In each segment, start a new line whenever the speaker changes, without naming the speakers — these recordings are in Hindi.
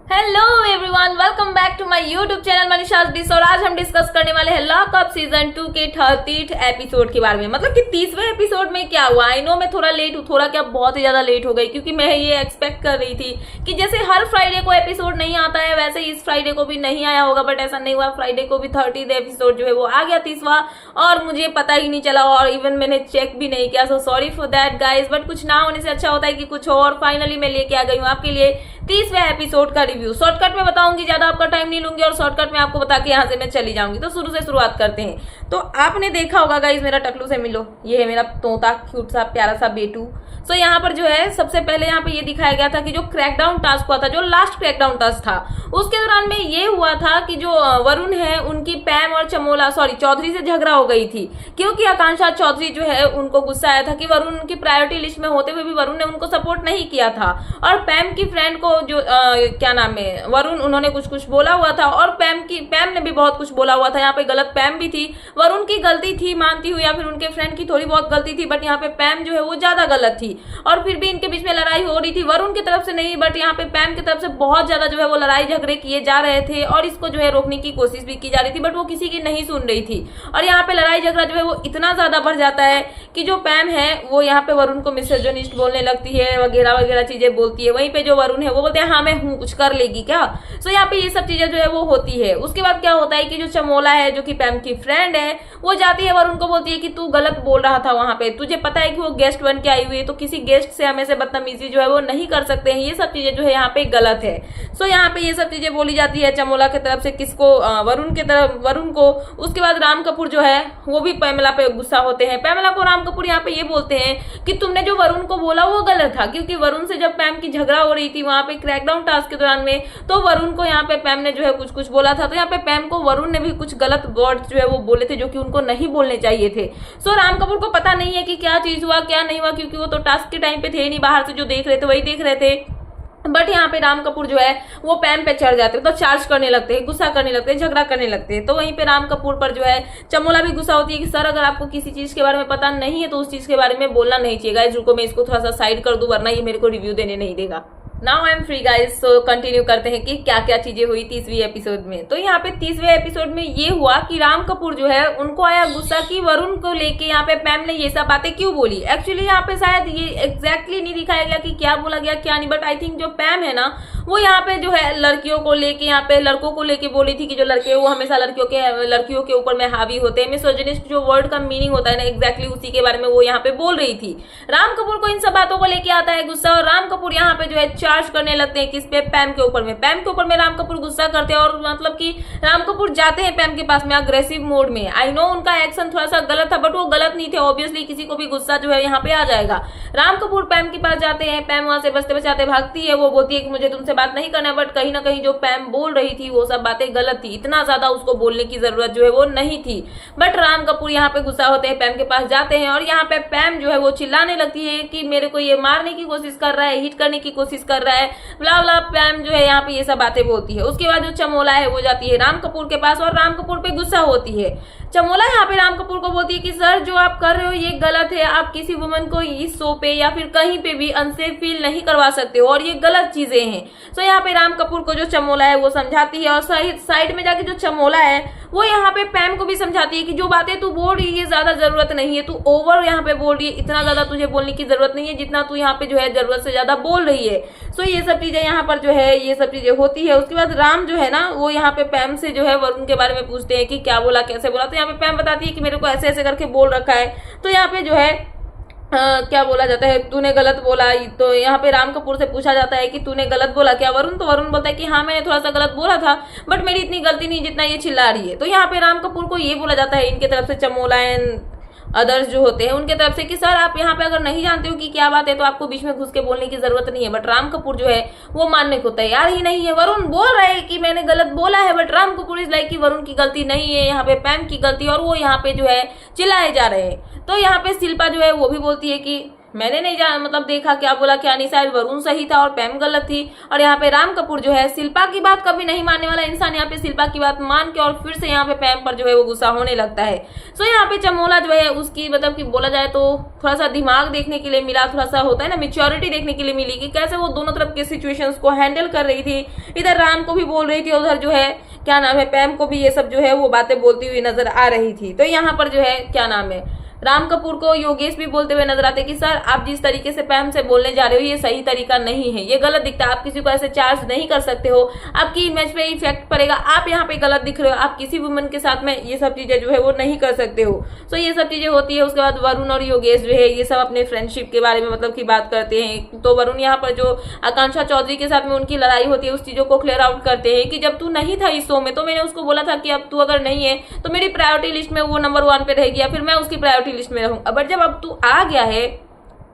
Hello everyone, welcome back to my YouTube channel Manisha's dish. और आज हम डिस्कस करने वाले हैं लॉकअप सीजन 2 के 30th एपिसोड के बारे में। मतलब कि 30वें एपिसोड में क्या हुआ। आई नो मैं थोड़ा लेट हूँ, थोड़ा क्या बहुत ही ज्यादा लेट हो गई, क्योंकि मैं ये एक्सपेक्ट कर रही थी कि जैसे हर फ्राइडे को एपिसोड नहीं आता है वैसे इस फ्राइडे को भी नहीं आया होगा, बट ऐसा नहीं हुआ। फ्राइडे को भी 30th एपिसोड जो है वो आ गया 30वां, और मुझे पता ही नहीं चला और इवन मैंने चेक भी नहीं किया। So sorry for that guys, but कुछ ना होने से अच्छा होता है कि कुछ हो। और फाइनली मैं लेके आ गई हूँ आपके लिए 30वें एपिसोड का रिव्यू। शॉर्टकट में बताऊंगी, ज्यादा आपका टाइम नहीं लूंगी और शॉर्टकट में आपको बता के यहाँ से मैं चली जाऊंगी। तो शुरू से शुरुआत करते हैं। तो आपने देखा होगा गाइज, मेरा टकलू से मिलो, ये है मेरा तोता, क्यूट सा प्यारा सा बेटू। सो यहाँ पर जो है सबसे पहले यहाँ पे ये दिखाया गया था कि जो क्रैकडाउन टास्क हुआ था, जो लास्ट क्रैकडाउन टास्क था, उसके दौरान में ये हुआ था कि जो वरुण है उनकी पैम और चौधरी से झगड़ा हो गई थी, क्योंकि आकांक्षा चौधरी जो है उनको गुस्सा आया था कि वरुण उनकी प्रायोरिटी लिस्ट में होते हुए भी वरुण ने उनको सपोर्ट नहीं किया था। और पैम की फ्रेंड को जो क्या नाम है वरुण, उन्होंने कुछ बोला हुआ था, और पैम ने भी बहुत कुछ बोला हुआ था। यहाँ पे गलत पैम भी थी, वरुण की गलती थी मानती हूँ, या फिर उनके फ्रेंड की थोड़ी बहुत गलती थी, बट यहाँ पे पैम जो है वो ज्यादा गलत थी। और फिर भी इनके बीच में लड़ाई हो रही थी, वरुण की तरफ से नहीं बट यहाँ पे पैम की तरफ से बहुत ज्यादा जो है वो लड़ाई झगड़े किए जा रहे थे, और इसको जो है रोकने की कोशिश भी की जा रही थी, बट वो किसी की नहीं सुन रही थी। और यहाँ पे लड़ाई झगड़ा जो है वो इतना ज्यादा बढ़ जाता है कि जो पैम है वो यहाँ पे वरुण को मिसोजिनिस्ट बोलने लगती है, वगैरह वगैरह चीजें बोलती है। वहीं पे जो वरुण है वो बोलते हैं हाँ मैं हूँ, कुछ कर लेगी क्या। सो यहाँ पे ये सब चीजें जो है वो होती है। उसके बाद क्या होता है कि जो चमोला है, जो कि पैम की फ्रेंड है, वो जाती है वरुण को बोलती है कि तू गलत बोल रहा था वहां पे, तुझे पता है कि वो गेस्ट बन के आई हुई है, तो किसी गेस्ट से हमें से बदतमीजी जो है वो नहीं कर सकते हैं। ये सब चीजें जो है यहाँ पे गलत है। सो यहाँ पे ये सब चीजें बोली जाती है चमोला की तरफ से, किसको, वरुण की तरफ, वरुण को। उसके बाद राम कपूर जो है वो भी पैमला पे गुस्सा होते हैं। पैमला को राम कपूर यहाँ पे ये बोलते हैं कि तुमने जो वरुण को बोला वो गलत था, क्योंकि वरुण से जब पैम की झगड़ा हो रही थी वहां पे क्रैकडाउन टास्क के दौरान में, तो वरुण को यहाँ पे पैम ने जो है कुछ बोला था। तो यहाँ पे पैम को वरुण ने भी कुछ गलत वर्ड्स जो है वो बोले थे, जो कि उनको नहीं बोलने चाहिए थे। सो राम कपूर को पता नहीं है कि क्या चीज हुआ क्या नहीं हुआ, क्योंकि वो तो टास्क के टाइम पे थे नहीं, बाहर से जो देख रहे थे वही देख रहे थे। बट यहाँ पे राम कपूर जो है वो पैम पे चढ़ जाते हैं, तो चार्ज करने लगते हैं, गुस्सा करने लगते हैं, झगड़ा करने लगते हैं। तो वहीं पे राम कपूर पर जो है चमोला भी गुस्सा होती है कि सर अगर आपको किसी चीज के बारे में पता नहीं है तो उस चीज के बारे में बोलना नहीं चाहिए। गाइस रुको, मैं इसको थोड़ा सा साइड कर दूं वरना ये मेरे को रिव्यू देने नहीं देगा। Now I am free guys. So continue करते हैं कि क्या क्या चीजें हुई 30वीं एपिसोड में। तो यहाँ पे 30वें एपिसोड में ये हुआ कि राम कपूर जो है उनको आया गुस्सा कि वरुण को लेके यहाँ पे पैम ने ये सब बातें क्यों बोली। एक्चुअली यहाँ पे शायद ये एग्जैक्टली नहीं दिखाया गया कि क्या बोला गया क्या नहीं, बट आई थिंक जो पैम है ना वो यहाँ पे जो है लड़कियों को लेके, यहाँ पे लड़कों को लेके बोली थी कि जो लड़के वो हमेशा लड़कियों के ऊपर में हावी होते हैं। मिसोजिनिस्ट जो वर्ड का मीनिंग होता है ना, एग्जैक्टली उसी के बारे में वो यहाँ पे बोल रही थी। राम कपूर को इन सब बातों को लेके आता है गुस्सा, और राम कपूर यहाँ पे जो है चार्ज करने लगते हैं किस पे, पैम के ऊपर में। पैम के ऊपर में राम कपूर गुस्सा करते हैं, और मतलब कि राम कपूर जाते हैं पैम के पास में अग्रेसिव मोड में। आई नो उनका एक्शन थोड़ा सा गलत था, बट वो गलत नहीं थे। ऑब्वियसली किसी को भी गुस्सा जो है यहाँ पे आ जाएगा। राम कपूर पैम के पास जाते हैं, पैम वहां से बचते बचाते भागती है। वो बोलती है कि मुझे तुमसे बात नहीं करना, बट कहीं ना कहीं जो पैम बोल रही थी वो सब बातें गलत थी, इतना ज्यादा उसको बोलने की जरूरत जो है वो नहीं थी। बट राम कपूर यहाँ पे गुस्सा होते हैं, पैम के पास जाते हैं, और यहाँ पे पैम जो है वो चिल्लाने लगती है कि मेरे को ये मारने की कोशिश कर रहा है, हिट करने की कोशिश कर रहा है, ब्ला ब्ला। पैम जो है यहाँ पे ये सब बातें बोलती है। उसके बाद जो चमोला है वो जाती है राम कपूर के पास, और राम कपूर पे गुस्सा होती है। चमोला यहाँ पे राम कपूर को बोलती है कि सर जो आप कर रहे हो ये गलत है, आप किसी वुमन को इस शो पे या फिर कहीं पे भी अनसेफ फील नहीं करवा सकते हो, और ये गलत चीजें हैं। सो यहाँ पे राम कपूर को जो चमोला है वो समझाती है, और साइड में जाके जो चमोला है वो यहाँ पे पैम को भी समझाती है कि जो बातें तू बोल रही है ज्यादा जरूरत नहीं है, तू ओवर यहाँ पे बोल रही है, इतना ज्यादा तुझे बोलने की जरूरत नहीं है जितना तू यहाँ पे जो है जरूरत से ज्यादा बोल रही है। सो ये सब चीजें यहाँ पर जो है ये सब चीजें होती है। उसके बाद राम जो है ना वो यहाँ पे पैम से जो है वरुण के बारे में पूछते हैं कि क्या बोला कैसे बोला। तो यहाँ पे पैम बताती है कि मेरे को ऐसे ऐसे करके बोल रखा है। तो यहाँ पे जो है क्या बोला जाता है, तूने गलत बोला। तो यहाँ पे राम कपूर से पूछा जाता है कि तूने गलत बोला क्या वरुण। तो वरुण बोलता है कि हाँ मैंने थोड़ा सा गलत बोला था, बट मेरी इतनी गलती नहीं जितना ये चिल्ला रही है। तो यहाँ पे राम कपूर को ये बोला जाता है इनके तरफ से, चमोला एंड अदर्स जो होते हैं उनके तरफ से, कि सर आप यहाँ पे अगर नहीं जानते हो कि क्या बात है तो आपको बीच में घुस के बोलने की जरूरत नहीं है। बट राम कपूर जो है वो मानने को तैयार ही नहीं है। वरुण बोल रहे हैं कि मैंने गलत बोला है, but Ram Kapoor is like कि वरुण की गलती नहीं है, यहाँ पे पैम की गलती, और वो यहाँ पे जो है चिल्लाए जा रहे हैं। तो यहाँ पे शिल्पा जो है वो भी बोलती है कि मैंने नहीं जान मतलब देखा क्या बोला क्या नहीं, शायद वरुण सही था और पैम गलत थी। और यहाँ पे राम कपूर जो है शिल्पा की बात कभी नहीं मानने वाला इंसान यहाँ पे शिल्पा की बात मान के और फिर से यहाँ पे पैम पर जो है वो गुस्सा होने लगता है। सो यहाँ पे चमोला जो है उसकी मतलब कि बोला जाए तो थोड़ा सा दिमाग देखने के लिए मिला, थोड़ा सा होता है ना मेच्योरिटी देखने के लिए मिली कि कैसे वो दोनों तरफ के सिचुएशंस को हैंडल कर रही थी। इधर राम को भी बोल रही थी, उधर जो है क्या नाम है पैम को भी ये सब जो है वो बातें बोलती हुई नजर आ रही थी। तो यहाँ पर जो है क्या नाम है राम कपूर को योगेश भी बोलते हुए नजर आते कि सर आप जिस तरीके से पैम से बोलने जा रहे हो ये सही तरीका नहीं है, ये गलत दिखता है, आप किसी को ऐसे चार्ज नहीं कर सकते हो, आपकी इमेज पे इफेक्ट पड़ेगा, आप यहाँ पे गलत दिख रहे हो, आप किसी वुमन के साथ में ये सब चीजें जो है वो नहीं कर सकते हो। सो ये सब चीजें होती है। उसके बाद वरुण और योगेश जो है ये सब अपने फ्रेंडशिप के बारे में मतलब की बात करते हैं। तो वरुण यहाँ पर जो आकांक्षा चौधरी के साथ में उनकी लड़ाई होती है उस चीजों को क्लियर आउट करते हैं कि जब तू नहीं था इस शो में तो मैंने उसको बोला था कि अब तू अगर नहीं है तो मेरी प्रायोरिटी लिस्ट में वो नंबर 1 पे रहेगी या फिर मैं उसकी प्रायोरिटी लिस्ट में रहूंगा, बट जब अब तू आ गया है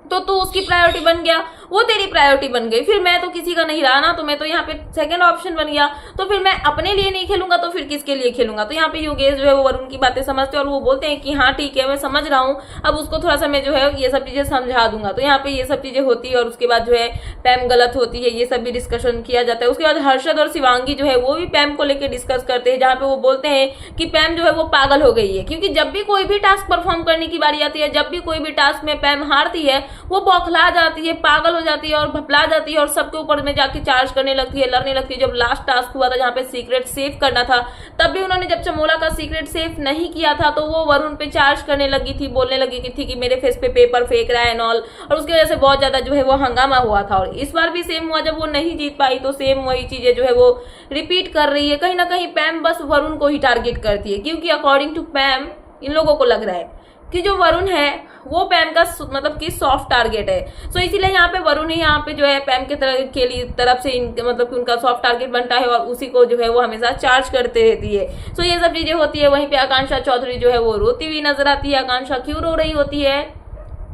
तो तू उसकी प्रायोरिटी बन गया, वो तेरी प्रायोरिटी बन गई, फिर मैं तो किसी का नहीं रहा ना, तो मैं तो यहाँ पे सेकंड ऑप्शन बन गया, तो फिर मैं अपने लिए नहीं खेलूंगा तो फिर किसके लिए खेलूंगा। तो यहाँ पे योगेश जो है वो वरुण की बातें समझते हैं और वो बोलते हैं कि हाँ ठीक है मैं समझ रहा हूँ, अब उसको थोड़ा सा मैं जो है ये सब चीजें समझा दूंगा। तो यहाँ पे ये सब चीजें होती है और उसके बाद जो है पैम गलत होती है, ये सब भी डिस्कशन किया जाता है। उसके बाद हर्षद और शिवांगी जो है वो भी पैम को लेकर डिस्कस करते हैं, जहाँ पे वो बोलते हैं कि पैम जो है वो पागल हो गई है, क्योंकि जब भी कोई भी टास्क परफॉर्म करने की बारी आती है, जब भी कोई भी टास्क में पैम हारती है वो बौखला जाती है, पागल हो जाती है और भपला जाती है और सबके ऊपर में जाके चार्ज करने लगती है, लड़ने लगती है। जब लास्ट टास्क हुआ था जहाँ पे सीक्रेट सेव करना था तब भी उन्होंने जब चमोला का सीक्रेट सेव नहीं किया था तो वो वरुण पे चार्ज करने लगी थी, बोलने लगी थी कि मेरे फेस पे पेपर फेंक रहा है एंड ऑल, और उसकी वजह से बहुत ज्यादा जो है वो हंगामा हुआ था। और इस बार भी सेम हुआ, जब वो नहीं जीत पाई तो सेम वही चीजें जो है वो रिपीट कर रही है। कहीं ना कहीं पैम बस वरुण को ही टारगेट करती है, क्योंकि अकॉर्डिंग टू पैम इन लोगों को लग रहा है कि जो वरुण है वो पैम का मतलब कि सॉफ्ट टारगेट है। सो इसीलिए यहाँ पे वरुण ही यहाँ पे जो है पैम के तरफ से मतलब कि उनका सॉफ्ट टारगेट बनता है और उसी को जो है वो हमेशा चार्ज करते रहती है। सो ये सब चीजें होती है। वहीं पे आकांक्षा चौधरी जो है वो रोती हुई नजर आती है। आकांक्षा क्यों रो रही होती है?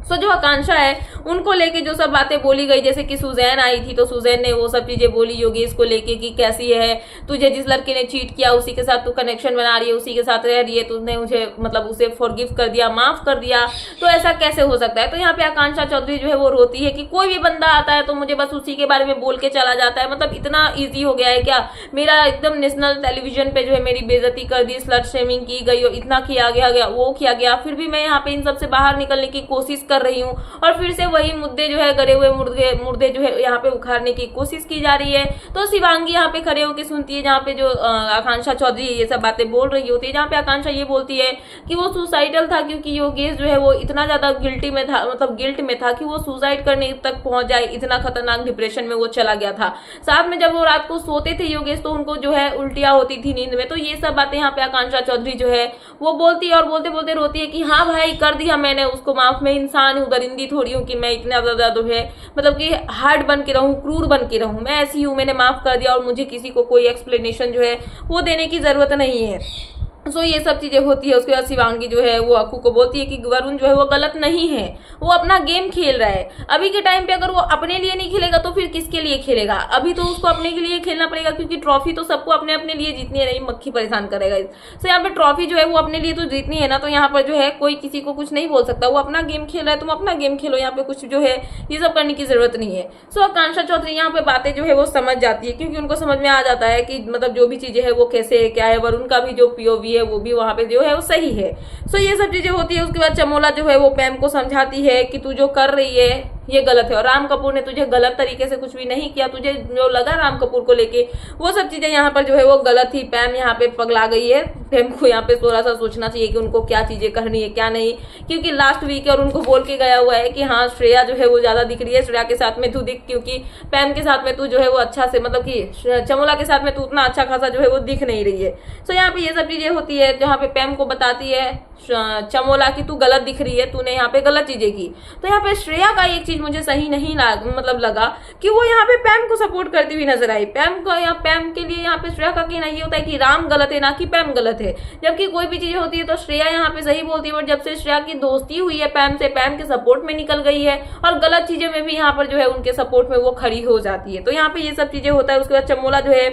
सो जो आकांक्षा है उनको लेके जो सब बातें बोली गई, जैसे कि सुजैन आई थी तो सुजैन ने वो सब चीजें बोली योगेश को लेके कि कैसी है, तुझे जिस लड़के ने चीट किया उसी के साथ तू कनेक्शन बना रही है, उसी के साथ रह रही है, तुमने मुझे मतलब उसे फॉरगिव कर दिया, माफ कर दिया, तो ऐसा कैसे हो सकता है। तो यहाँ पे आकांक्षा चौधरी जो है वो रोती है कि कोई भी बंदा आता है तो मुझे बस उसी के बारे में बोल के चला जाता है, मतलब इतना ईजी हो गया है क्या, मेरा एकदम नेशनल टेलीविजन पे जो है मेरी बेइज्जती कर दी, स्लट शेमिंग की गई, इतना किया गया वो किया गया, फिर भी मैं यहाँ पे इन सबसे बाहर निकलने की कोशिश कर रही हूँ और फिर से वही मुद्दे जो है गड़े हुए मुर्दे जो है यहाँ पे उखाड़ने की कोशिश की जा रही है। तो शिवांगी यहाँ पे खड़े होकर सुनती है, जहाँ पे जो आकांक्षा चौधरी ये सब बातें बोल रही होती है, जहाँ पे आकांक्षा ये बोलती है कि वो सुसाइडल था क्योंकि योगेश जो है वो इतना ज्यादा गिल्टी में था, मतलब गिल्ट में था कि वो सुसाइड करने तक पहुंच जाए, इतना खतरनाक डिप्रेशन में वो चला गया था। साथ में जब वो रात को सोते थे योगेश तो उनको जो है उल्टियां होती थी नींद में। तो ये सब बातें यहाँ पे आकांक्षा चौधरी जो है वो बोलती है और बोलते बोलते रोती है कि हाँ भाई कर दिया मैंने उसको माफ, मैं इंसान हूँ, दरिंदी थोड़ी हूँ कि मैं इतना ज्यादा जो है मतलब कि हार्ड बन के रहूं, क्रूर बन के रहूं, मैं ऐसी हूं, मैंने माफ कर दिया और मुझे किसी को कोई एक्सप्लेनेशन जो है वो देने की जरूरत नहीं है। सो ये सब चीजें होती है। उसके बाद शिवांगी जो है वो अक्कू को बोलती है कि वरुण जो है वो गलत नहीं है, वो अपना गेम खेल रहा है। अभी के टाइम पे अगर वो अपने लिए नहीं खेलेगा तो फिर किसके लिए खेलेगा? अभी तो उसको अपने के लिए खेलना पड़ेगा क्योंकि ट्रॉफी तो सबको अपने अपने लिए जीतनी है, नहीं मक्खी परेशान करेगा। सो यहाँ पे ट्रॉफी जो है वो अपने लिए तो जीतनी है ना, तो यहाँ पर जो है कोई किसी को कुछ नहीं बोल सकता, वो अपना गेम खेल रहा है, तुम अपना गेम खेलो, यहाँ पे कुछ जो है ये सब करने की जरूरत नहीं है। सो आकांक्षा चौधरी यहाँ पे बातें जो है वो समझ जाती है क्योंकि उनको समझ में आ जाता है कि मतलब जो भी चीजें है वो कैसे क्या है, वरुण का भी जो पीओवी है वो भी वहां पे जो है वो सही है। सो ये सब चीजें होती है। उसके बाद चमोला जो है वो पैम को समझाती है कि तू जो कर रही है ये गलत है और राम कपूर ने तुझे गलत तरीके से कुछ भी नहीं किया, तुझे जो लगा राम कपूर को लेके वो सब चीजें यहाँ पर जो है वो गलत थी। पैम यहाँ पे पगला गई है। पैम को यहाँ पे थोड़ा सा सोचना चाहिए कि उनको क्या चीजें करनी है क्या नहीं, क्योंकि लास्ट वीक और उनको बोल के गया हुआ है कि हाँ श्रेया जो है वो ज्यादा दिख रही है, श्रेया के साथ में तू दिख, क्योंकि पैम के साथ में तू जो है वो अच्छा से मतलब कि चमोला के साथ में तू उतना अच्छा खासा जो है वो दिख नहीं रही है। सो यहाँ पे ये सब चीजें होती है जहाँ पे पैम को बताती है चमोला की तू गलत दिख रही है, तूने यहाँ पे गलत चीजें की। तो यहाँ पे श्रेया का एक चीज मुझे सही नहीं लगा कि वो यहाँ पे पैम को सपोर्ट करती हुई नजर आई। पैम के लिए यहाँ पे श्रेया का कहना ये होता है कि राम गलत है ना कि पैम गलत है। जबकि कोई भी चीज होती है तो श्रेया यहाँ पे सही बोलती है, बट जब से श्रेया की दोस्ती हुई है पैम से, पैम के सपोर्ट में निकल गई है और गलत चीजें में भी यहाँ पर जो है उनके सपोर्ट में वो खड़ी हो जाती है। तो यहाँ पे ये सब चीजें होता है। उसके बाद चमोला जो है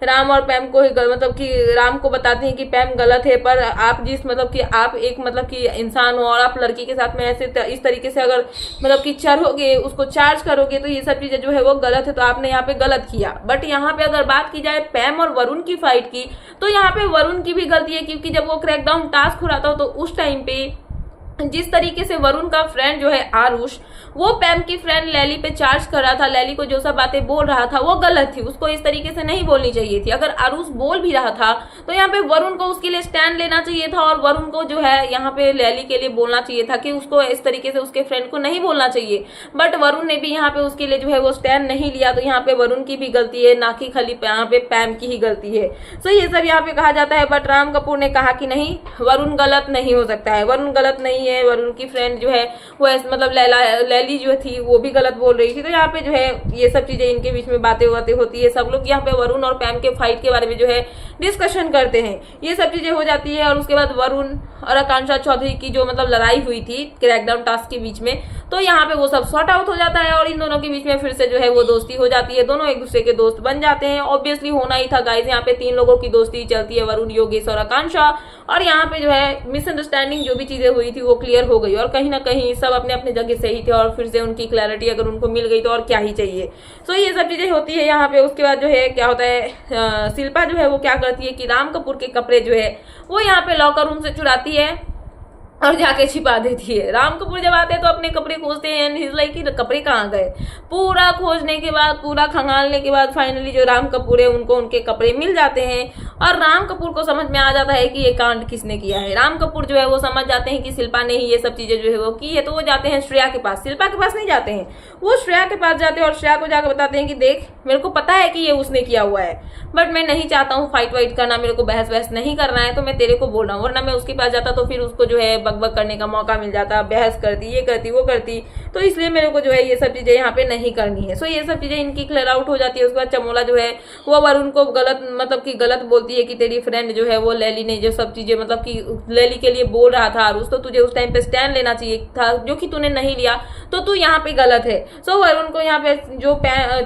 राम और पैम को मतलब कि राम को बताते हैं कि पैम गलत है, पर आप जिस मतलब कि आप एक मतलब कि इंसान हो और आप लड़की के साथ में ऐसे इस तरीके से अगर मतलब कि चढ़ोगे, उसको चार्ज करोगे तो ये सब चीजें जो है वो गलत है, तो आपने यहाँ पे गलत किया। बट यहाँ पे अगर बात की जाए पैम और वरुण की फाइट की, तो यहाँ पे वरुण की भी गलती है, क्योंकि जब वो क्रैकडाउन टास्क हो रहा था तो उस टाइम पे जिस तरीके से वरुण का फ्रेंड जो है आरुष, वो पैम की फ्रेंड लैली पे चार्ज कर रहा था, लैली को जो सब बातें बोल रहा था वो गलत थी, उसको इस तरीके से नहीं बोलनी चाहिए थी। अगर आरुष बोल भी रहा था तो यहाँ पे वरुण को उसके लिए स्टैंड लेना चाहिए था और वरुण को जो है यहाँ पे लैली के लिए बोलना चाहिए था कि उसको इस तरीके से उसके फ्रेंड को नहीं बोलना चाहिए। बट वरुण ने भी यहाँ पे उसके लिए जो है वो स्टैंड नहीं लिया, तो यहाँ पे वरुण की भी गलती है, ना कि खाली यहाँ पे पैम की ही गलती है। सो ये सब यहाँ पे कहा जाता है। बट राम कपूर ने कहा कि नहीं, वरुण गलत नहीं हो सकता है, वरुण गलत नहीं है, वरुण की फ्रेंड जो है वो मतलब लैली जो थी वो भी गलत बोल रही थी। तो यहाँ पे जो है ये सब चीजें इनके बीच में बातें होती है। सब लोग यहाँ पे वरुण और पैम के फाइट के बारे में जो है डिस्कशन करते हैं, ये सब चीजें हो जाती है। और उसके बाद वरुण और आकांक्षा चौधरी की जो मतलब लड़ाई हुई थी क्रैकडाउन टास्क के बीच में, तो यहाँ पे वो सब सॉर्ट आउट हो जाता है और इन दोनों के बीच में फिर से जो है वो दोस्ती हो जाती है, दोनों एक दूसरे के दोस्त बन जाते हैं। ऑब्वियसली होना ही था गाइस, यहाँ पे 3 लोगों की दोस्ती चलती है, वरुण, योगेश और आकांक्षा। और यहाँ पे जो है मिसअंडरस्टैंडिंग जो भी चीजें हुई थी वो क्लियर हो गई और कहीं ना कहीं सब अपने अपने जगह सही थे और फिर से उनकी क्लैरिटी अगर उनको मिल गई तो और क्या ही चाहिए। सो ये सब चीजें होती है यहाँ पे। उसके बाद जो है क्या होता है, शिल्पा जो है वो क्या करती है कि राम कपूर के कपड़े जो है वो यहाँ पे लॉकर रूम से चुराती है और जाके छिपा देती है। राम कपूर जब आते हैं तो अपने कपड़े खोजते हैं एंड ही इज लाइक कि कपड़े कहाँ गए। पूरा खोजने के बाद, पूरा खंगालने के बाद फाइनली जो राम कपूर है उनको उनके कपड़े मिल जाते हैं और राम कपूर को समझ में आ जाता है कि ये कांड किसने किया है। राम कपूर जो है वो समझ जाते हैं कि शिल्पा ने ही ये सब चीजें जो है वो की है, तो वो जाते हैं श्रेया के पास। शिल्पा के पास नहीं जाते हैं, वो श्रेया के पास जाते हैं और श्रेया को जाकर बताते हैं कि देख, मेरे को पता है कि ये उसने किया हुआ है, बट मैं नहीं चाहता हूँ फाइट वाइट करना, मेरे को बहस वहस नहीं करना है, तो मैं तेरे को बोल रहा हूँ। वरना मैं उसके पास जाता तो फिर उसको जो है बकबक करने का मौका मिल जाता, बहस करती, ये करती वो करती, तो इसलिए मेरे को जो है ये सब चीजें यहाँ पे नहीं करनी है। सो ये सब चीजें इनकी क्लियर आउट हो जाती है। उसके बाद चमोला जो है वो वरुण को गलत मतलब कि गलत बोलती है कि तेरी फ्रेंड जो है वो लैली ने जो सब चीजें मतलब कि लैली के लिए बोल रहा था आरुष, तो तुझे उस टाइम पे स्टैंड लेना चाहिए था, जो कि तूने नहीं लिया, तो तू यहाँ पे गलत है। सो वरुण को यहाँ पे जो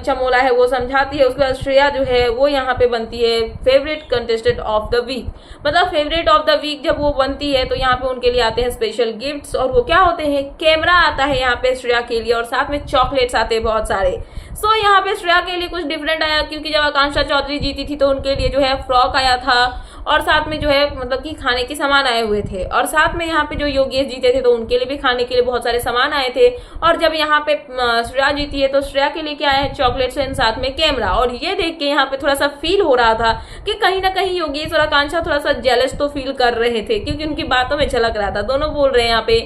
चमोला है वो समझाती है। उसके बाद श्रेया जो है वो यहाँ पे बनती है favourite contestant of the week, मतलब फेवरेट ऑफ द वीक जब वो बनती है तो यहाँ पे उनके लिए आते हैं स्पेशल गिफ्ट्स, और वो क्या होते हैं, कैमरा आता है यहाँ पे श्रेया के लिए और साथ में चॉकलेट्स आते हैं बहुत सारे। सो यहाँ पे श्रेया के लिए कुछ डिफरेंट आया, क्योंकि जब आकांक्षा चौधरी जीती थी तो उनके लिए जो है फ्रॉक आया था और साथ में जो है मतलब कि खाने के सामान आए हुए थे, और साथ में यहाँ पे जो योगेश जीते थे तो उनके लिए भी खाने के लिए बहुत सारे सामान आए थे। और जब यहाँ पे श्रेया जीती है तो श्रेया के लिए क्या है, चॉकलेट्स एंड साथ में कैमरा। और ये देख के यहाँ पे थोड़ा सा फील हो रहा था कि कहीं ना कहीं योगेश और आकांक्षा थोड़ा सा जेलस तो फील कर रहे थे, क्योंकि उनकी बातों में झलक रहा था। दोनों बोल रहे हैं यहाँ पे,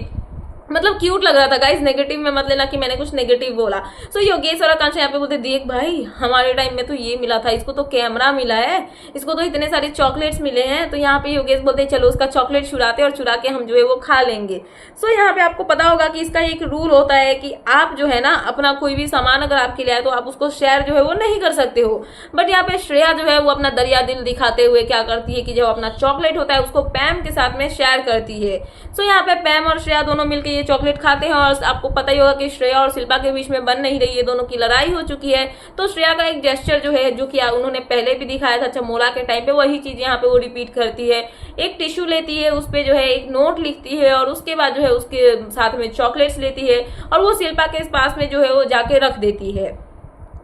मतलब क्यूट लग रहा था गाइस, नेगेटिव में मत लेना कि मैंने कुछ नेगेटिव बोला। सो योगेश और आकांक्षा यहाँ पे बोलते, देख भाई, हमारे टाइम में तो ये मिला था, इसको तो कैमरा मिला है, इसको तो इतने सारे चॉकलेट्स मिले हैं। तो यहाँ पे योगेश बोलते चलो उसका चॉकलेट चुराते और चुरा के हम जो है वो खा लेंगे। सो यहाँ पे आपको पता होगा कि इसका एक रूल होता है कि आप जो है ना अपना कोई भी सामान अगर आपके लिए आए तो आप उसको शेयर जो है वो नहीं कर सकते हो। बट यहाँ पे श्रेया जो है वो अपना दरिया दिल दिखाते हुए क्या करती है कि जब अपना चॉकलेट होता है उसको पैम के साथ में शेयर करती है। सो यहाँ पे पैम और श्रेया दोनों मिलकर ये चॉकलेट खाते हैं और आपको पता ही होगा कि श्रेया और शिल्पा के बीच में बन नहीं रही है, दोनों की लड़ाई हो चुकी है। तो श्रेया का एक जेस्चर जो है, जो कि उन्होंने पहले भी दिखाया था चमोला के टाइम पे, वही चीज यहाँ पे वो रिपीट करती है। एक टिश्यू लेती है, उस पे जो है एक नोट लिखती है और उसके बाद जो है उसके साथ में चॉकलेट्स लेती है और वो शिल्पा के पास में जो है वो जाके रख देती है।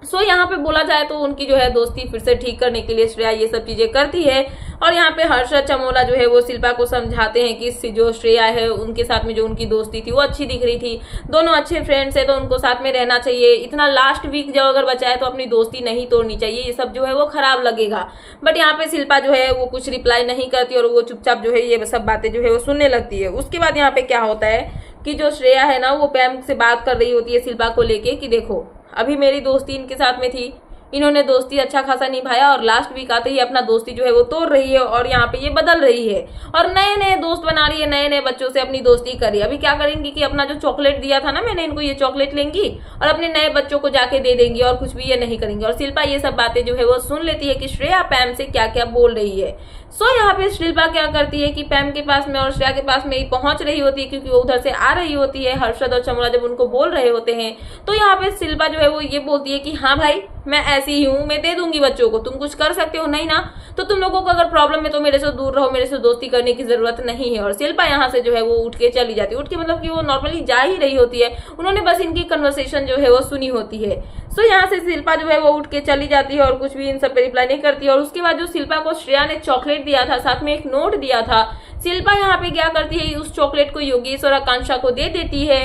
सो यहाँ पे बोला जाए तो उनकी जो है दोस्ती फिर से ठीक करने के लिए श्रेया ये सब चीजें करती है। और यहाँ पे हर्षद चमोला जो है वो शिल्पा को समझाते हैं कि जो श्रेया है उनके साथ में जो उनकी दोस्ती थी वो अच्छी दिख रही थी, दोनों अच्छे फ्रेंड्स है तो उनको साथ में रहना चाहिए। इतना लास्ट वीक जब अगर बचा है तो अपनी दोस्ती नहीं तोड़नी चाहिए, ये सब जो है वो खराब लगेगा। बट यहाँ पे शिल्पा जो है वो कुछ रिप्लाई नहीं करती और वो चुपचाप जो है ये सब बातें जो है वो सुनने लगती है। उसके बाद यहाँ पे क्या होता है कि जो श्रेया है ना वो पैम से बात कर रही होती है शिल्पा को लेके कि देखो, अभी मेरी दोस्ती इनके साथ में थी, इन्होंने दोस्ती अच्छा खासा निभाया और लास्ट वीक आते ही अपना दोस्ती जो है वो तोड़ रही है और यहाँ पे ये बदल रही है और नए नए दोस्त बना रही है, नए नए बच्चों से अपनी दोस्ती कर रही है। अभी क्या करेंगी कि अपना जो चॉकलेट दिया था ना मैंने इनको, ये चॉकलेट लेंगी और अपने नए बच्चों को जाके दे देंगी और कुछ भी ये नहीं करेंगी। और शिल्पा ये सब बातें जो है वो सुन लेती है कि श्रेया पैम से क्या क्या बोल रही है। सो यहाँ पे शिल्पा क्या करती है कि पैम के पास में और श्रेया के पास में ही पहुंच रही होती है, क्योंकि वो उधर से आ रही होती है। हर्षद और चमोला जब उनको बोल रहे होते हैं तो यहाँ पे शिल्पा जो है वो ये बोलती है कि हाँ भाई मैं ऐसी ही हूँ, मैं दे दूंगी बच्चों को, तुम कुछ कर सकते हो नहीं ना, तो तुम लोगों को अगर प्रॉब्लम है तो मेरे से दूर रहो, मेरे से दोस्ती करने की जरूरत नहीं है। और शिल्पा यहाँ से जो है वो उठ के चली जाती है। उठ के मतलब कि वो नॉर्मली जा ही रही होती है, उन्होंने बस इनकी कन्वर्सेशन जो है वो सुनी होती है। सो यहाँ से शिल्पा जो है वो उठ के चली जाती है और कुछ भी इन सब पे रिप्लाई नहीं करती है। और उसके बाद जो शिल्पा को श्रेया ने चॉकलेट दिया था, साथ में एक नोट दिया था, शिल्पा यहाँ पे क्या करती है उस चॉकलेट को योगेश और आकांक्षा को दे देती है,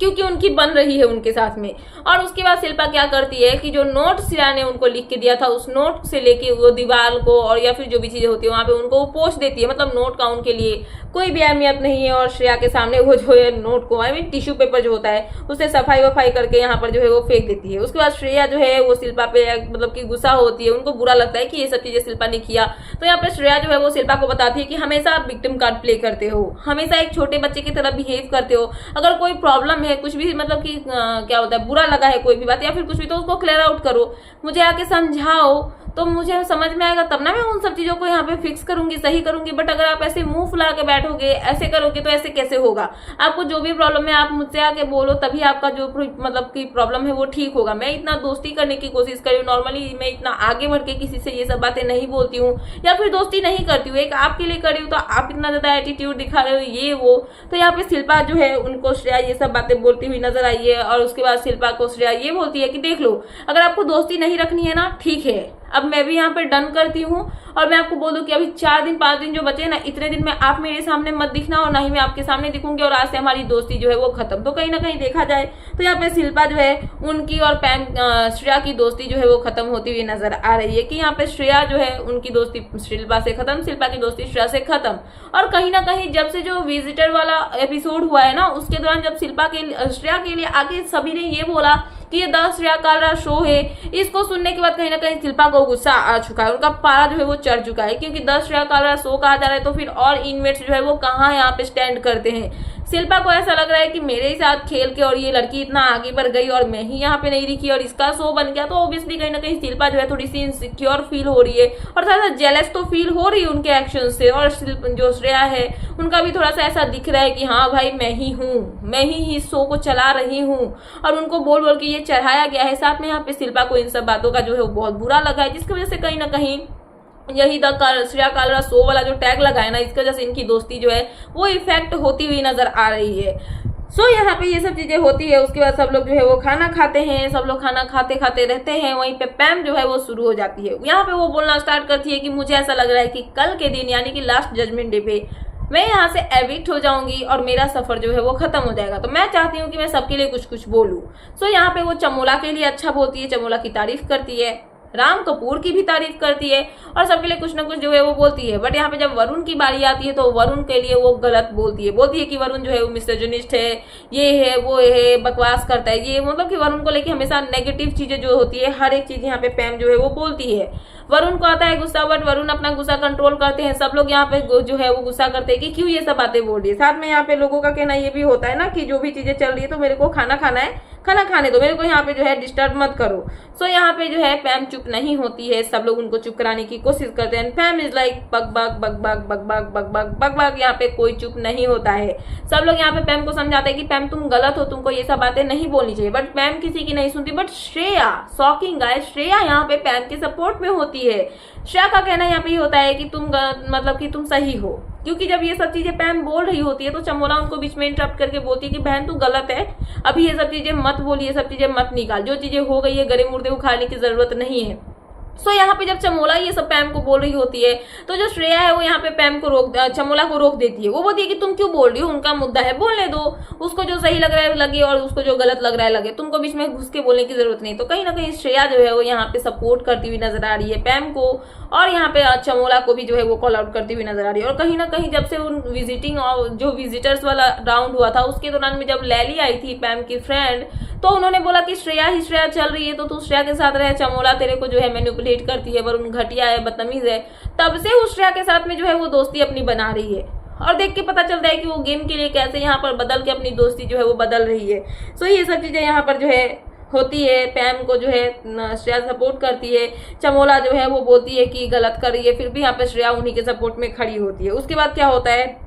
क्योंकि उनकी बन रही है उनके साथ में। और उसके बाद शिल्पा क्या करती है कि जो नोट श्रेया ने उनको लिख के दिया था, उस नोट से लेके वो दीवार को और या फिर जो भी चीजें होती है वहां पे उनको वो पोंछ देती है। मतलब नोट का उनके लिए कोई भी अहमियत नहीं है और श्रेया के सामने वो जो है नोट को टिश्यू पेपर जो होता है उससे सफाई वफाई करके यहाँ पर जो है वो फेंक देती है। उसके बाद श्रेया जो है वो शिल्पा पे मतलब कि गुस्सा होती है, उनको बुरा लगता है कि ये सब चीजें शिल्पा ने किया। तो यहाँ पर श्रेया जो है वो शिल्पा को बताती है कि हमेशा आप विक्टिम कार्ड प्ले करते हो, हमेशा एक छोटे बच्चे की तरह बिहेव करते हो। अगर कोई प्रॉब्लम है, कुछ भी मतलब कि क्या होता है, बुरा लगा है कोई भी बात या फिर कुछ भी, तो उसको क्लियर आउट करो, मुझे आके समझाओ, तो मुझे समझ में आएगा, तब ना मैं उन सब चीजों को यहाँ पे फिक्स करूंगी, सही करूंगी। बट अगर आप ऐसे मुंह फुला के बैठोगे, ऐसे करोगे, तो ऐसे कैसे होगा? आपको जो भी प्रॉब्लम है आप मुझसे आके बोलो, तभी आपका जो मतलब की प्रॉब्लम है वो ठीक होगा। मैं इतना दोस्ती करने की कोशिश करी हूँ, नॉर्मली मैं इतना आगे बढ़ के किसी से ये सब बातें नहीं बोलती हूँ या फिर दोस्ती नहीं करती हूँ, एक आपके लिए करी हूँ, तो आप इतना ज्यादा एटीट्यूड दिखा रहे हो, ये वो। तो यहाँ पे शिल्पा जो है उनको श्रेया ये सब बातें बोलती हुई नजर आई है। और उसके बाद शिल्पा को श्रेया ये बोलती है कि देख लो, अगर आपको दोस्ती नहीं रखनी है ना, ठीक है, अब मैं भी यहाँ पे डन करती हूँ और मैं आपको बोल दूं कि अभी 4 दिन 5 दिन जो बचे ना, इतने दिन में आप मेरे सामने मत दिखना और ना ही मैं आपके सामने दिखूंगी और आज से हमारी दोस्ती जो है वो खत्म। तो कहीं ना कहीं देखा जाए तो यहाँ पे शिल्पा जो है उनकी और श्रेया की दोस्ती जो है वो खत्म होती हुई नजर आ रही है कि यहाँ पे श्रेया जो है उनकी दोस्ती शिल्पा से खत्म, शिल्पा की दोस्ती श्रेया से खत्म। और कहीं ना कहीं जब से जो विजिटर वाला एपिसोड हुआ है ना, उसके दौरान जब श्रेया के लिए आगे सभी ने ये बोला कि ये 10 श्रेया कालरा शो है, इसको सुनने के बाद कहीं ना कहीं शिल्पा को गुस्सा आ चुका है, उनका पारा जो है वो चढ़ चुका है। क्योंकि 10 श्रेया कालरा शो कहा जा रहा है तो फिर और इनमेट्स जो है वो कहाँ यहाँ पे स्टैंड करते हैं। शिल्पा को ऐसा लग रहा है कि मेरे ही साथ खेल के और ये लड़की इतना आगे बढ़ गई और मैं ही यहाँ पे नहीं दिखी और इसका शो बन गया, तो ऑब्वियसली कहीं ना कहीं शिल्पा जो है थोड़ी सी इनसिक्योर फील हो रही है और थोड़ा सा जेलस तो फील हो रही है उनके एक्शन से। और जो श्रेया है उनका भी थोड़ा सा ऐसा दिख रहा है कि हाँ भाई मैं ही हूँ, मैं ही इस शो को चला रही हूँ और उनको बोल बोल के ये चढ़ाया गया है। साथ में यहाँ पे शिल्पा को इन सब बातों का जो है वो बहुत बुरा लगा है, जिसकी वजह से कहीं ना कहीं यही श्रेया कालरा शो वाला जो टैग लगा है ना, इसकी वजह से इनकी दोस्ती जो है वो इफेक्ट होती हुई नजर आ रही है। सो यहाँ पे ये सब चीजें होती है। उसके बाद सब लोग जो है वो खाना खाते हैं, सब लोग खाना खाते खाते रहते हैं। वहीं पे पैम जो है वो शुरू हो जाती है, यहाँ पे वो बोलना स्टार्ट करती है कि मुझे ऐसा लग रहा है कि कल के दिन यानी कि लास्ट जजमेंट डे पे मैं यहाँ से एविक्ट हो जाऊंगी और मेरा सफर जो है वो खत्म हो जाएगा। तो मैं चाहती हूँ कि मैं सबके लिए कुछ कुछ बोलूँ। सो यहाँ पे वो चमोला के लिए अच्छा बोलती है, चमोला की तारीफ करती है, राम कपूर की भी तारीफ करती है और सबके लिए कुछ ना कुछ जो है वो बोलती है। बट यहाँ पे जब वरुण की बारी आती है तो वरुण के लिए वो गलत बोलती है कि वरुण जो है वो मिसोजिनिस्ट है, ये है वो है, बकवास करता है, ये मतलब कि वरुण को लेके हमेशा नेगेटिव चीजें जो होती है हर एक चीज यहाँ पे पैम जो है वो बोलती है। वरुण को आता है गुस्सा, बट वरुण अपना गुस्सा कंट्रोल करते हैं। सब लोग यहाँ पे जो है वो गुस्सा करते हैं कि क्यों ये सब बातें बोल रही है। साथ में यहाँ पे लोगों का कहना ये भी होता है ना कि जो भी चीजें चल रही है तो मेरे को खाना खाना है, खाना खाने दो, मेरे को यहाँ पे जो है डिस्टर्ब मत करो। सो यहाँ पे जो है पैम चुप नहीं होती है, सब लोग उनको चुप कराने की कोशिश करते हैं। पैम इज लाइक बक बक बक बक बक बक बक बक बक बक, यहाँ पे कोई चुप नहीं होता है। सब लोग यहाँ पे पैम को समझाते हैं कि पैम तुम गलत हो, तुमको ये सब बातें नहीं बोलनी चाहिए। बट पैम किसी की नहीं सुनती। But Shreya, shocking guys, Shreya यहाँ पे पैम के सपोर्ट में होती है। श्रेया का कहना यहाँ पे ये होता है कि तुम मतलब कि तुम सही हो, क्योंकि जब ये सब चीजें पैम बोल रही होती है तो चमोला उनको बीच में इंटरप्ट करके बोलती है कि बहन तू गलत है, अभी ये सब चीजें मत बोली, ये सब चीजें मत निकाल, जो चीजें हो गई है गरे मुर्दे उखाड़ने की जरूरत नहीं है। यहाँ पे जब चमोला ये सब पैम को बोल रही होती है तो जो श्रेया है वो यहाँ पे पैम को चमोला को रोक देती है। वो बोलती है कि तुम क्यों बोल रही हो, उनका मुद्दा है, बोलने दो, उसको जो सही लग रहा है लगे और उसको जो गलत लग रहा है लगे, तुमको बीच में घुस के बोलने की जरूरत नहीं। तो कहीं ना कहीं श्रेया जो है वो यहाँ पे सपोर्ट करती हुई नजर आ रही है पैम को, और यहाँ पे चमोला को भी जो है वो कॉल आउट करती हुई नजर आ रही है। और कहीं ना कहीं जब से उन विजिटिंग और जो विजिटर्स वाला राउंड हुआ था उसके दौरान में जब लैली आई थी पैम की फ्रेंड, तो उन्होंने बोला कि श्रेया ही श्रेया चल रही है तो तू श्रेया के साथ रहे, चमोला तेरे को जो है मैनिपुलेट करती है, वरुण घटिया है, बदतमीज है। तब से उस श्रेया के साथ में जो है वो दोस्ती अपनी बना रही है और देख के पता चलता है कि वो गेम के लिए कैसे यहाँ पर बदल के अपनी दोस्ती जो है वो बदल रही है। सो ये सब चीजें यहाँ पर जो है होती है। पैम को जो है श्रेया सपोर्ट करती है, चमोला जो है वो बोलती है कि गलत कर रही है, फिर भी यहाँ पर श्रेया उन्हीं के सपोर्ट में खड़ी होती है। उसके बाद क्या होता है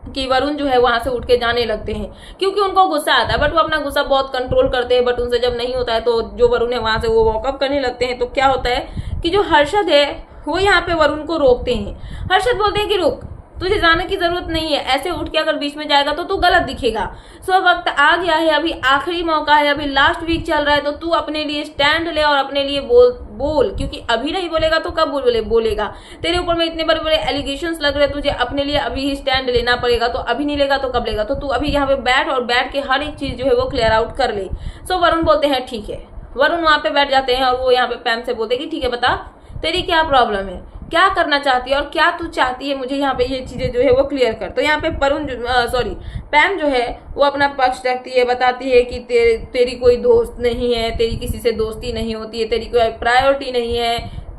कि वरुण जो है वहां से उठ के जाने लगते हैं क्योंकि उनको गुस्सा आता है, बट वो अपना गुस्सा बहुत कंट्रोल करते हैं। बट उनसे जब नहीं होता है तो जो वरुण है वहां से वो वॉकअप करने लगते हैं। तो क्या होता है कि जो हर्षद है वो यहाँ पे वरुण को रोकते हैं। हर्षद बोलते हैं कि रुक, तुझे जाने की जरूरत नहीं है, ऐसे उठ के अगर बीच में जाएगा तो तू गलत दिखेगा। सो वक्त आ गया है, अभी आखिरी मौका है, अभी लास्ट वीक चल रहा है, तो तू अपने लिए स्टैंड ले और अपने लिए बोल, क्योंकि अभी नहीं बोलेगा तो कब बोलेगा। तेरे ऊपर में इतने बड़े बड़े एलिगेशंस लग रहे हैं, तुझे अपने लिए अभी ही स्टैंड लेना पड़ेगा। तो अभी नहीं लेगा तो कब लेगा? तो तू अभी यहाँ पे बैठ और बैठ के हर एक चीज जो है वो क्लियर आउट कर ले। सो वरुण बोलते हैं ठीक है। वरुण वहां पे बैठ जाते हैं और वो यहाँ पे पैम से बोलते हैं कि ठीक है, बता तेरी क्या प्रॉब्लम है, क्या करना चाहती है और क्या तू चाहती है, मुझे यहाँ पे ये चीजें जो है वो क्लियर कर। तो यहाँ पे पैम जो है वो अपना पक्ष रखती है, बताती है कि तेरी कोई दोस्त नहीं है, तेरी किसी से दोस्ती नहीं होती है, तेरी कोई प्रायोरिटी नहीं है,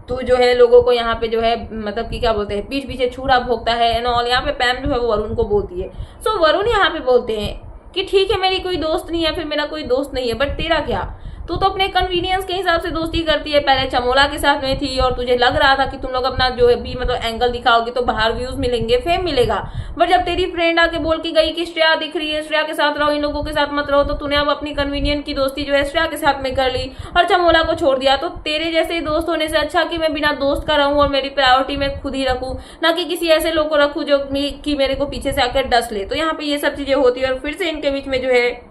तू जो है लोगों को यहाँ पे जो है मतलब कि क्या बोलते हैं पीठ पीछे छुरा भोगता है एंड ऑल। यहाँ पे पैम जो है वो वरुण को बोलती है। सो वरुण यहाँ पे बोलते हैं कि ठीक है, मेरी कोई दोस्त नहीं है, फिर मेरा कोई दोस्त नहीं है, बट तेरा क्या, तू तो अपने कन्वीनियंस के हिसाब से दोस्ती करती है। पहले चमोला के साथ में थी और तुझे लग रहा था कि तुम लोग अपना जो है भी मतलब एंगल दिखाओगे तो बाहर व्यूज मिलेंगे, फेम मिलेगा। बट जब तेरी फ्रेंड आके बोल के गई कि श्रेया दिख रही है, श्रेया के साथ रहो, इन लोगों के साथ मत रहो, तो तूने अब अपनी कन्वीनियंट की दोस्ती जो है श्रेया के साथ में कर ली और चमोला को छोड़ दिया। तो तेरे जैसे दोस्त होने से अच्छा कि मैं बिना दोस्त का रहूं और मेरी प्रायोरिटी में खुद ही रखूं, ना कि किसी ऐसे लोग को रखूं जो कि मेरे को पीछे से आकर डस ले। तो यहाँ पे ये सब चीजें होती है और फिर से इनके बीच में जो है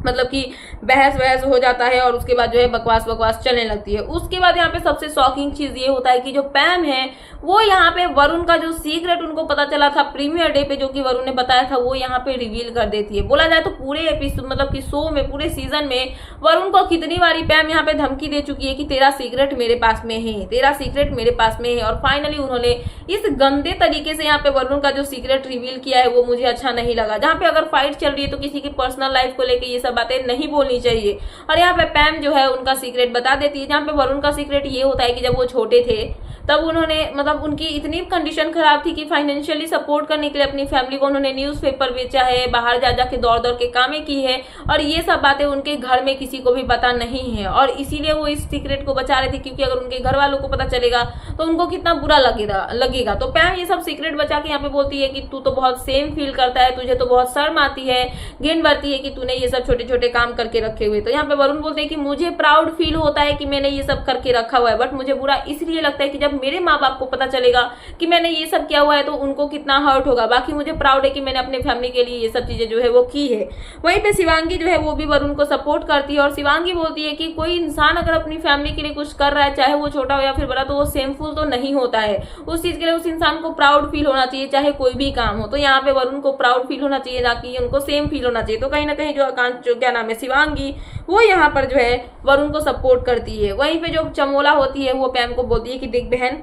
मतलब कि बहस हो जाता है और उसके बाद जो है बकवास चलने लगती है। उसके बाद यहाँ पे सबसे शॉकिंग चीज ये होता है कि जो पैम है वो यहाँ पे वरुण का जो सीक्रेट उनको पता चला था प्रीमियर डे पे, जो कि वरुण ने बताया था, वो यहाँ पे रिवील कर देती है। बोला जाए तो पूरे एपिसोड मतलब कि शो में पूरे सीजन में वरुण को कितनी बारी पैम यहाँ पे धमकी दे चुकी है कि तेरा सीक्रेट मेरे पास में है, तेरा सीक्रेट मेरे पास में है। और फाइनली उन्होंने इस गंदे तरीके से यहाँ पे वरुण का जो सीक्रेट रिवील किया है वो मुझे अच्छा नहीं लगा। जहाँ पे अगर फाइट चल रही है तो किसी की पर्सनल लाइफ को लेकर ये सब बातें नहीं बोलनी चाहिए। और यहाँ पे पैम जो है उनका सीक्रेट बता देती है। जहाँ पे वरुण का सीक्रेट ये होता है कि जब वो छोटे थे तब उन्होंने मतलब उनकी इतनी कंडीशन खराब थी कि फाइनेंशियली सपोर्ट करने के लिए अपनी फैमिली को उन्होंने न्यूज़पेपर बेचा है, बाहर जा जाके दौड़ के कामें की है, और ये सब बातें उनके घर में किसी को भी पता नहीं है। और इसीलिए वो इस सीक्रेट को बचा रहे थे, क्योंकि अगर उनके घर वालों को पता चलेगा तो उनको कितना बुरा लगेगा। तो पैम ये सब सीक्रेट बचा के यहाँ पे बोलती है कि तू तो बहुत सेम फील करता है, तुझे तो बहुत शर्म आती है, घिन भरती है कि तूने ये सब छोटे छोटे काम करके रखे हुए। तो यहाँ पे वरुण बोलते हैं कि मुझे प्राउड फील होता है कि मैंने ये सब करके रखा हुआ है, बट मुझे बुरा इसलिए लगता है कि जब मेरे माँ बाप को पता चलेगा कि मैंने ये सब किया हुआ है तो उनको कितना हर्ट होगा। बाकी मुझे प्राउड है कि मैंने अपने फैमिली के लिए ये सब चीजें जो है वो की है। वहीं पे शिवांगी जो है वो भी वरुण को सपोर्ट करती है और शिवांगी बोलती है कि कोई इंसान अगर अपनी फैमिली के लिए कुछ कर रहा है, चाहे वो छोटा हो या फिर बड़ा, तो वो सेमफुल तो नहीं होता है। उस चीज के लिए उस इंसान को प्राउड फील होना चाहिए, चाहे कोई भी काम हो। तो यहाँ पे वरुण को प्राउड फील होना चाहिए, ना कि उनको सेम फील होना चाहिए। तो कहीं ना कहीं जो क्या नाम है शिवांगी, वो यहाँ पर जो है वरुण को सपोर्ट करती है। वहीं पे जो चमोला होती है वो पैम को बोलती है कि देख बहन,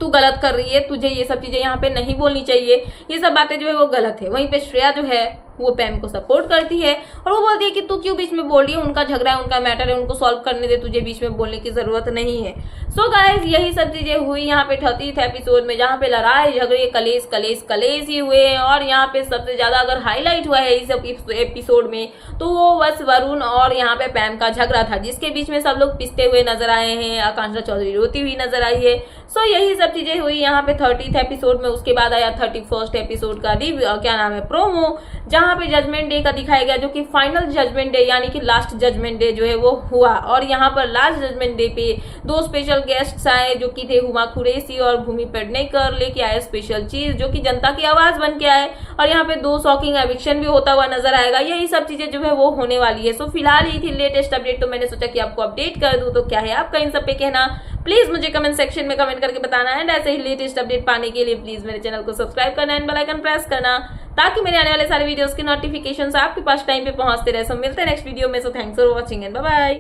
तू गलत कर रही है, तुझे ये सब चीजें यहाँ पे नहीं बोलनी चाहिए, ये सब बातें जो है वो गलत है। वहीं पे श्रेया जो है वो पैम को सपोर्ट करती है और वो बोलती है कि तू क्यों बीच में बोल रही है, उनका झगड़ा है, उनका मैटर है, उनको सॉल्व करने दे, तुझे बीच में बोलने की जरूरत नहीं है। सो गाइस, यही सब चीजें हुई यहाँ पे 30th एपिसोड में, जहाँ पे लड़ाई झगड़े कलेश ही हुए। और यहाँ पे सबसे ज्यादा अगर हाईलाइट हुआ है इस एपिसोड में तो वो बस वरुण और यहाँ पे पैम का झगड़ा था, जिसके बीच में सब लोग पिसते हुए नजर आए हैं, आकांक्षा चौधरी रोती हुई नजर आई है। सो यही सब चीजें हुई यहाँ पे 30th एपिसोड में। उसके बाद आया 31st एपिसोड का क्या नाम है प्रोमो, जहाँ पे जजमेंट डे का दिखाया गया, जो कि फाइनल जजमेंट डे यानी कि लास्ट जजमेंट डे जो है वो हुआ। और यहाँ पर लास्ट जजमेंट डे पे 2 स्पेशल गेस्ट्स आए, जो कि थे हुमा कुरैशी और भूमि पेडनेकर, लेके आए स्पेशल चीज जो कि जनता की आवाज बन के आए। और यहाँ पे 2 शॉकिंग एविक्शन भी होता हुआ नजर आएगा। यही सब चीजें जो है वो होने वाली है। सो फिलहाल ये थी लेटेस्ट अपडेट, तो मैंने सोचा कि आपको अपडेट कर दूं। तो क्या है आपका इन सब पे कहना, प्लीज मुझे कमेंट सेक्शन में कमेंट करके बताना एंड ऐसे ही लेटेस्ट अपडेट पाने के लिए प्लीज मेरे चैनल को सब्सक्राइब करना एंड बेल आइकन प्रेस करना, ताकि मेरे आने वाले सारे वीडियोस की नोटिफिकेशन आपके पास टाइम पे पहुंचते रहे। सो मिलते हैं नेक्स्ट वीडियो में। So thanks for watching and bye bye.